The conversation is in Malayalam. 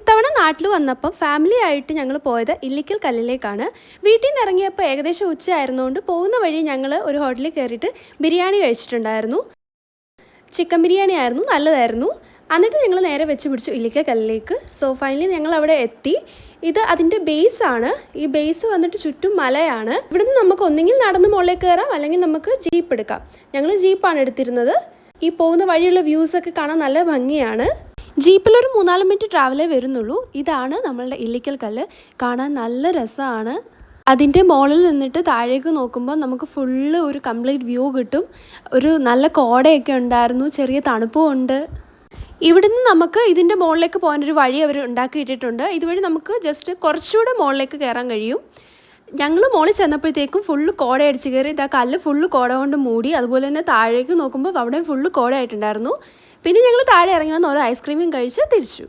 ഇത്തവണ നാട്ടിൽ വന്നപ്പോൾ ഫാമിലി ആയിട്ട് ഞങ്ങൾ പോയത് ഇല്ലിക്കൽ കല്ലിലേക്കാണ്. വീട്ടിൽ നിന്ന് ഇറങ്ങിയപ്പോൾ ഏകദേശം ഉച്ചയായിരുന്നുകൊണ്ട് പോകുന്ന വഴി ഞങ്ങൾ ഒരു ഹോട്ടലിൽ കയറിയിട്ട് ബിരിയാണി കഴിച്ചിട്ടുണ്ടായിരുന്നു. ചിക്കൻ ബിരിയാണി ആയിരുന്നു, നല്ലതായിരുന്നു. എന്നിട്ട് ഞങ്ങൾ നേരെ വെച്ച് പിടിച്ചു ഇല്ലിക്കൽ കല്ലിലേക്ക്. സോ ഫൈനലി ഞങ്ങൾ അവിടെ എത്തി. ഇത് അതിൻ്റെ ബേസാണ്. ഈ ബേസ് വന്നിട്ട് ചുറ്റും മലയാണ്. ഇവിടുന്ന് നമുക്ക് ഒന്നെങ്കിൽ നടന്ന് മുകളിലേക്ക് കയറാം, അല്ലെങ്കിൽ നമുക്ക് ജീപ്പ് എടുക്കാം. ഞങ്ങൾ ജീപ്പാണ് എടുത്തിരുന്നത്. ഈ പോകുന്ന വഴിയുള്ള വ്യൂസൊക്കെ കാണാൻ നല്ല ഭംഗിയാണ്. ജീപ്പിലൊരു 3-4 മിനിറ്റ് ട്രാവലേ വരുന്നുള്ളൂ. ഇതാണ് നമ്മളുടെ ഇല്ലിക്കൽ കല്ല്. കാണാൻ നല്ല രസമാണ്. അതിൻ്റെ മുകളിൽ നിന്നിട്ട് താഴേക്ക് നോക്കുമ്പോൾ നമുക്ക് ഫുള്ള് ഒരു കംപ്ലീറ്റ് വ്യൂ കിട്ടും. ഒരു നല്ല കോടയൊക്കെ ഉണ്ടായിരുന്നു, ചെറിയ തണുപ്പും ഉണ്ട്. ഇവിടുന്ന് നമുക്ക് ഇതിൻ്റെ മുകളിലേക്ക് പോകാനൊരു വഴി അവർ ഉണ്ടാക്കിയിട്ടിട്ടുണ്ട്. ഇതുവഴി നമുക്ക് ജസ്റ്റ് കുറച്ചുകൂടെ മുകളിലേക്ക് കയറാൻ കഴിയും. ഞങ്ങൾ മുകളിൽ ചെന്നപ്പോഴത്തേക്കും ഫുള്ള് കോട അടിച്ച് കയറി. ഇതാ കല്ല് ഫുള്ള് കോട കൊണ്ട് മൂടി. അതുപോലെ തന്നെ താഴേക്ക് നോക്കുമ്പോൾ അവിടെ ഫുള്ള് കോടയായിട്ടുണ്ടായിരുന്നു. പിന്നെ ഞങ്ങൾ താഴെ ഇറങ്ങി വന്ന് ഓരോ ഐസ്ക്രീമും കഴിച്ച് തിരിച്ചു.